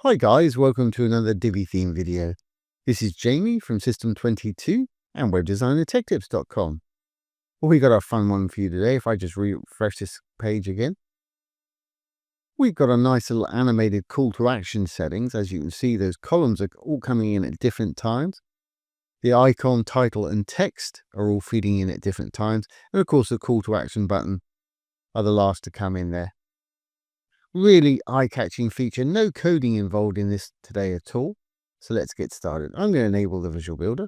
Hi guys, welcome to another Divi theme video. This is Jamie from System 22 and webdesignertechtips.com. Well, we got our fun one for you today. If I just refresh this page again, we've got a nice little animated call to action settings. As you can see, those columns are all coming in at different times. The icon, title and text are all feeding in at different times. And of course, the call to action button are the last to come in there. Really eye-catching feature, no coding involved in this today at all. So let's get started. I'm going to enable the Visual Builder.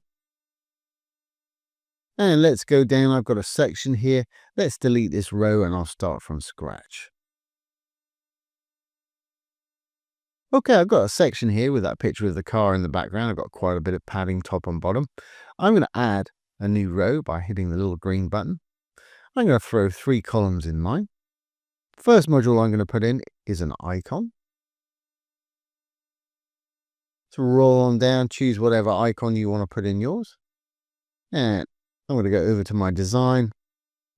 And let's go down. I've got a section here. Let's delete this row and I'll start from scratch. Okay, I've got a section here with that picture of the car in the background. I've got quite a bit of padding top and bottom. I'm going to add a new row by hitting the little green button. I'm going to throw 3 columns in mine. First module I'm going to put in is an icon. So roll on down, choose whatever icon you want to put in yours. And I'm going to go over to my design.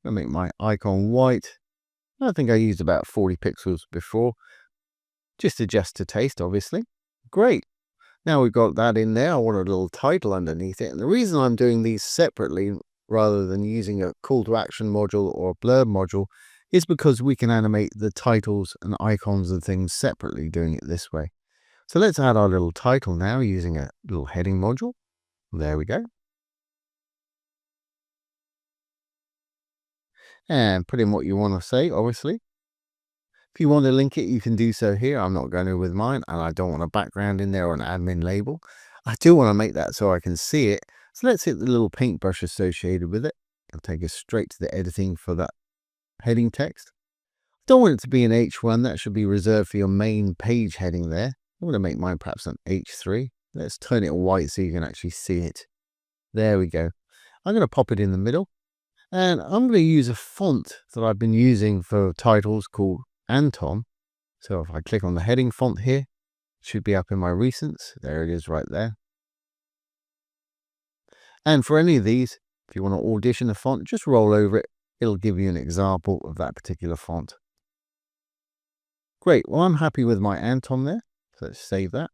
I'm going to make my icon white. I think I used about 40 pixels before. Just adjust to taste, obviously. Great. Now we've got that in there. I want a little title underneath it. And the reason I'm doing these separately rather than using a call to action module or a blurb module is because we can animate the titles and icons and things separately doing it this way. So let's add our little title now using a little heading module. There we go. And put in what you want to say, obviously. If you want to link it, you can do so here. I'm not going to with mine, and I don't want a background in there or an admin label. I do want to make that so I can see it. So let's hit the little paintbrush associated with it. I'll take us straight to the editing for that heading text. Don't want it to be an H1. That should be reserved for your main page heading there. I'm going to make mine perhaps an H3. Let's turn it white so you can actually see it. There we go. I'm going to pop it in the middle. And I'm going to use a font that I've been using for titles called Anton. So if I click on the heading font here, it should be up in my recents. There it is right there. And for any of these, if you want to audition a font, just roll over it. It'll give you an example of that particular font. Great. Well, I'm happy with my Anton there. So let's save that.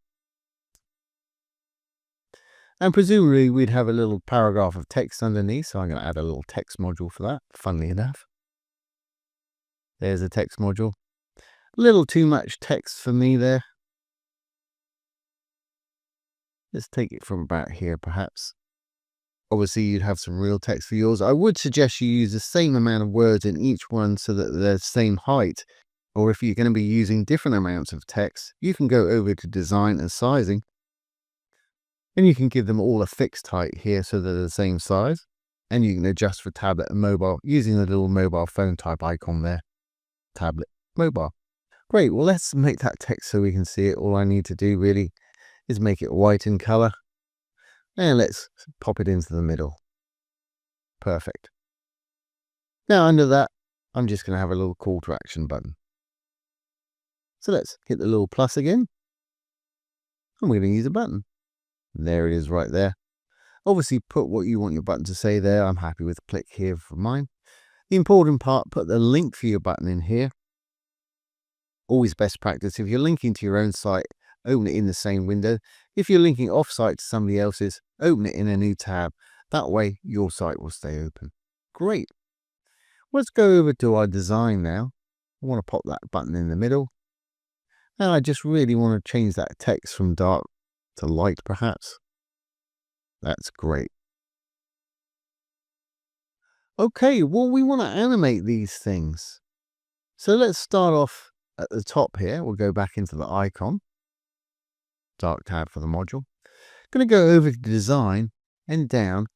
And presumably we'd have a little paragraph of text underneath. So I'm going to add a little text module for that, funnily enough. There's a text module. A little too much text for me there. Let's take it from about here, perhaps. Obviously, you'd have some real text for yours. I would suggest you use the same amount of words in each one so that they're the same height. Or if you're going to be using different amounts of text, you can go over to design and sizing. And you can give them all a fixed height here so they're the same size. And you can adjust for tablet and mobile using the little mobile phone type icon there. Tablet, mobile. Great, well let's make that text so we can see it. All I need to do really is make it white in color. And let's pop it into the middle. Perfect. Now under that, I'm just going to have a little call to action button. So let's hit the little plus again. And we're going to use a button. There it is right there. Obviously put what you want your button to say there. I'm happy with click here for mine. The important part, put the link for your button in here. Always best practice. If you're linking to your own site, open it in the same window. If you're linking off-site to somebody else's, open it in a new tab. That way your site will stay open. Great. Let's go over to our design now. I want to pop that button in the middle. And I just really want to change that text from dark to light, perhaps. That's great. Okay, well, we want to animate these things. So let's start off at the top here. We'll go back into the icon. Dark tab for the module. Going to go over to design and down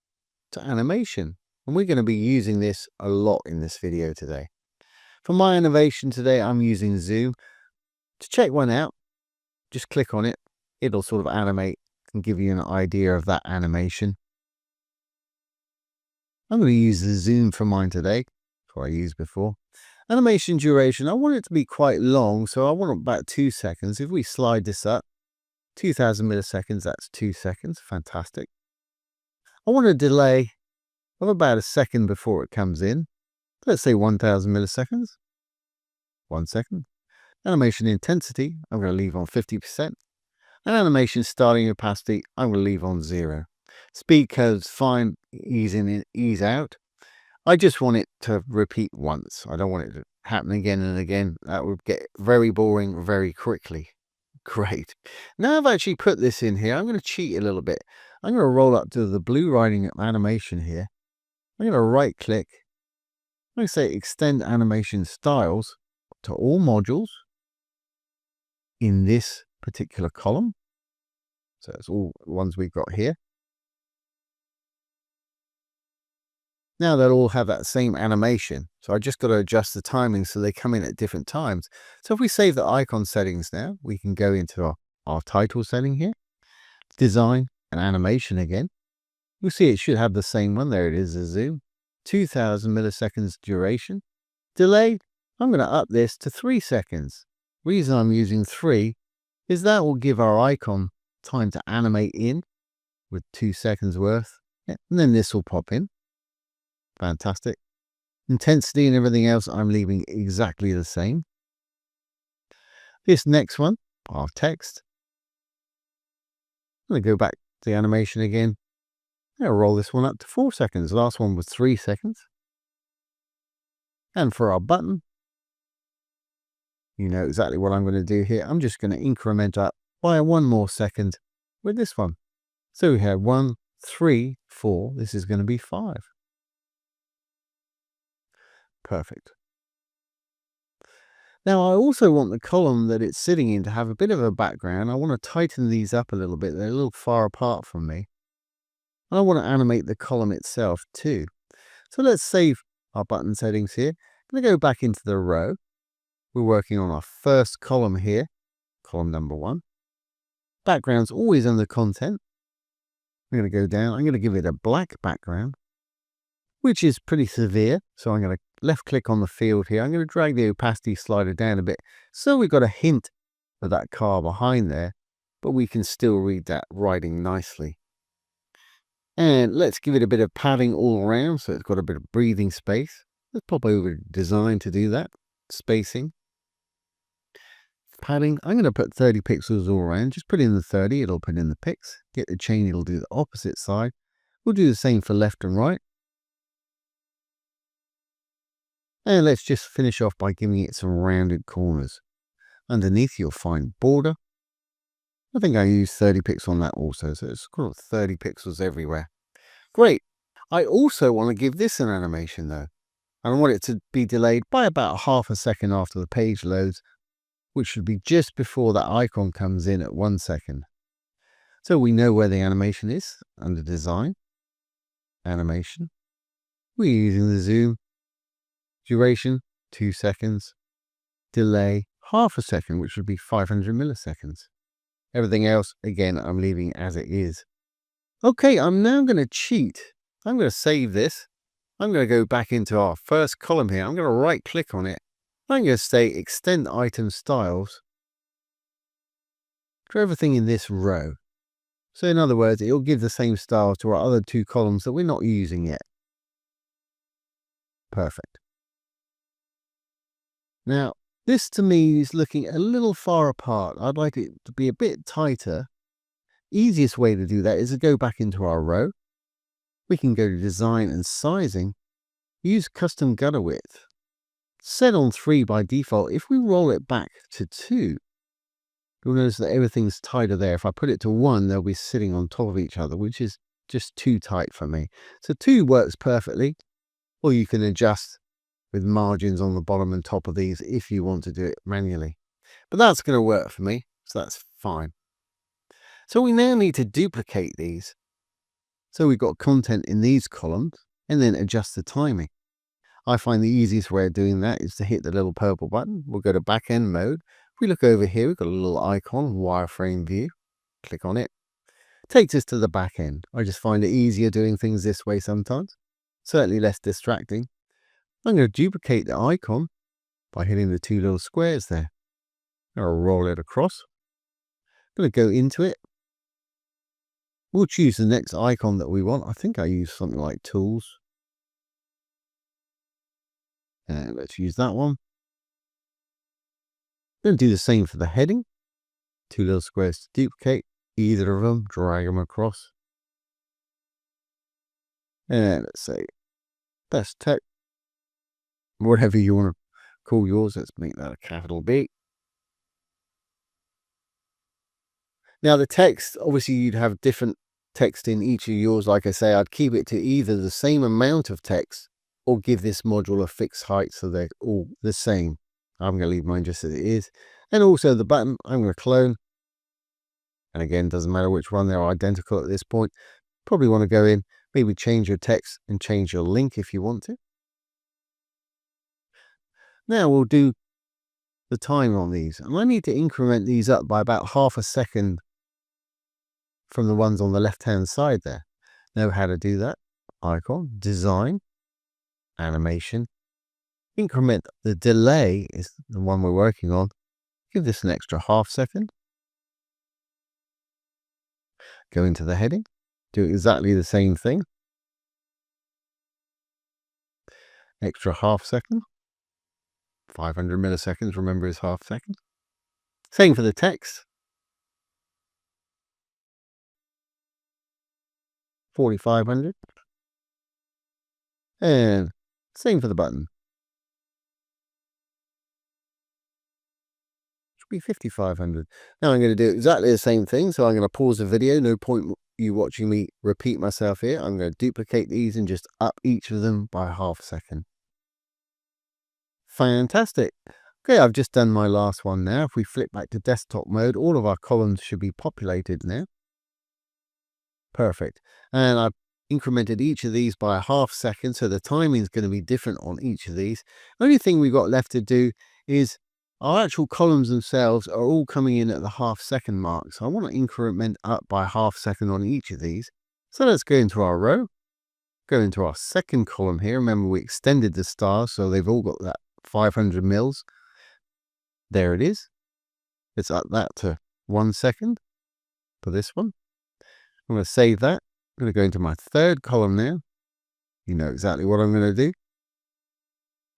to animation. And we're going to be using this a lot in this video today. For my animation today, I'm using Zoom. To check one out, just click on it. It'll sort of animate and give you an idea of that animation. I'm going to use the Zoom for mine today. That's what I used before. Animation duration, I want it to be quite long, so I want about 2 seconds. If we slide this up, 2000 milliseconds, that's 2 seconds. Fantastic. I want a delay of about a second before it comes in. Let's say 1000 milliseconds. 1 second. Animation intensity, I'm going to leave on 50%. And animation starting opacity, I'm going to leave on 0. Speed curve's fine, ease in, ease out. I just want it to repeat once. I don't want it to happen again and again. That would get very boring very quickly. Great. Now I've actually put this in here, I'm going to cheat a little bit. I'm going to roll up to the blue writing animation here. I'm going to right click. I'm going to say extend animation styles to all modules in this particular column. So it's all the ones we've got here. Now they'll all have that same animation. So I just got to adjust the timing so they come in at different times. So if we save the icon settings now, we can go into our title setting here, design and animation again. You'll see it should have the same one. There it is, the zoom, 2000 milliseconds duration. Delay, I'm going to up this to 3 seconds. Reason I'm using 3 is that will give our icon time to animate in with 2 seconds worth. Yeah, and then this will pop in. Fantastic. Intensity and everything else I'm leaving exactly the same. This next one, our text. I'm going to go back to the animation again. I'll roll this one up to 4 seconds. The last one was 3 seconds. And for our button, you know exactly what I'm going to do here. I'm just going to increment up by 1 more second with this one. So we have 1, 3, 4. This is going to be 5. Perfect. Now I also want the column that it's sitting in to have a bit of a background. I want to tighten these up a little bit. They're a little far apart from me. And I want to animate the column itself too. So let's save our button settings here. I'm going to go back into the row. We're working on our first column here, column number 1. Background's always under content. I'm going to go down. I'm going to give it a black background, which is pretty severe. So I'm going to left click on the field here. I'm going to drag the opacity slider down a bit. So we've got a hint of that car behind there, but we can still read that writing nicely. And let's give it a bit of padding all around so it's got a bit of breathing space. Let's pop over to design to do that. Spacing. Padding, I'm going to put 30 pixels all around. Just put in the 30, it'll put in the pix. Get the chain, it'll do the opposite side. We'll do the same for left and right. And let's just finish off by giving it some rounded corners. Underneath you'll find border. I think I used 30 pixels on that also, so it's got 30 pixels everywhere. Great. I also want to give this an animation though. I want it to be delayed by about half a second after the page loads, which should be just before that icon comes in at 1 second. So we know where the animation is, under design, animation. We're using the zoom, duration, 2 seconds, delay, half a second, which would be 500 milliseconds. Everything else, again, I'm leaving as it is. Okay, I'm now going to cheat. I'm going to save this. I'm going to go back into our first column here. I'm going to right click on it. I'm going to say extend item styles to everything in this row. So in other words, it'll give the same style to our other 2 columns that we're not using yet. Perfect. Now, this to me is looking a little far apart. I'd like it to be a bit tighter. Easiest way to do that is to go back into our row. We can go to design and sizing. Use custom gutter width. Set on 3 by default. If we roll it back to 2, you'll notice that everything's tighter there. If I put it to 1, they'll be sitting on top of each other, which is just too tight for me. So 2 works perfectly, or you can adjust with margins on the bottom and top of these if you want to do it manually. But that's going to work for me, so that's fine. So we now need to duplicate these. So we've got content in these columns and then adjust the timing. I find the easiest way of doing that is to hit the little purple button. We'll go to back-end mode. If we look over here, we've got a little icon, wireframe view. Click on it. Takes us to the back end. I just find it easier doing things this way sometimes. Certainly less distracting. I'm going to duplicate the icon by hitting the 2 little squares there. I'll roll it across. I'm going to go into it. We'll choose the next icon that we want. I think I use something like tools. Let's use that one. Then do the same for the heading. 2 little squares to duplicate either of them, drag them across. And let's say best text, whatever you want to call yours. Let's make that a capital B. Now the text, obviously you'd have different text in each of yours. Like I say, I'd keep it to either the same amount of text or give this module a fixed height so they're all the same. I'm going to leave mine just as it is. And also the button, I'm going to clone. And again, doesn't matter which one, they're identical at this point. Probably want to go in, maybe change your text and change your link if you want to. Now we'll do the time on these. And I need to increment these up by about ½ second from the ones on the left-hand side there. Know how to do that. Icon, design, animation, increment. The delay is the one we're working on. Give this an extra ½ second. Go into the heading. Do exactly the same thing. Extra ½ second. 500 milliseconds, remember, is ½ second. Same for the text. 4500. And same for the button. Should be 5500. Now I'm going to do exactly the same thing. So I'm going to pause the video. No point you watching me repeat myself here. I'm going to duplicate these and just up each of them by ½ second. Fantastic. Okay, I've just done my last one now. If we flip back to desktop mode, all of our columns should be populated now. Perfect. And I've incremented each of these by ½ second, so the timing is going to be different on each of these. The only thing we've got left to do is our actual columns themselves are all coming in at the ½ second mark. So I want to increment up by ½ second on each of these. So let's go into our row, go into our second column here. Remember, we extended the stars, so they've all got that 500 mils. There it is. Let's up that to 1 second for this one. I'm going to save that. I'm going to go into my third column now. You know exactly what I'm going to do.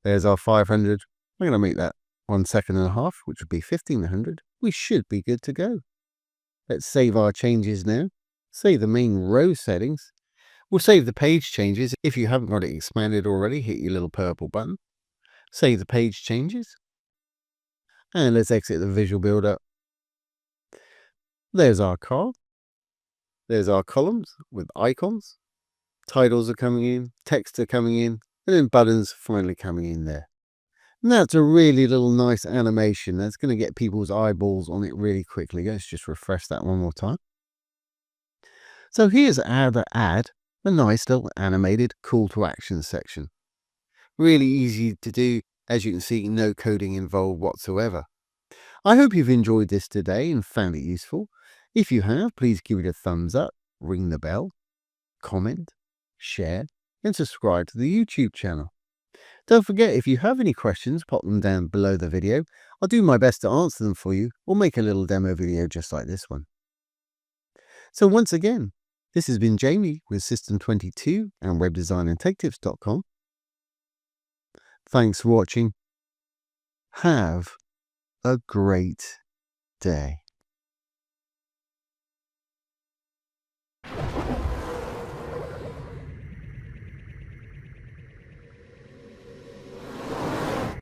There's our 500. I'm going to make that 1.5 seconds, which would be 1500. We should be good to go. Let's save our changes now. Save the main row settings. We'll save the page changes. If you haven't got it expanded already, hit your little purple button. Save the page changes. And let's exit the Visual Builder. There's our card. There's our columns with icons. Titles are coming in, text are coming in, and then buttons finally coming in there. And that's a really little nice animation. That's going to get people's eyeballs on it really quickly. Let's just refresh that one more time. So here's how to add a nice little animated call to action section. Really easy to do. As you can see, no coding involved whatsoever. I hope you've enjoyed this today and found it useful. If you have, please give it a thumbs up, ring the bell, comment, share, and subscribe to the YouTube channel. Don't forget, if you have any questions, pop them down below the video. I'll do my best to answer them for you or make a little demo video just like this one. So once again, this has been Jamie with System22 and webdesignandtechtips.com. Thanks for watching. Have a great day.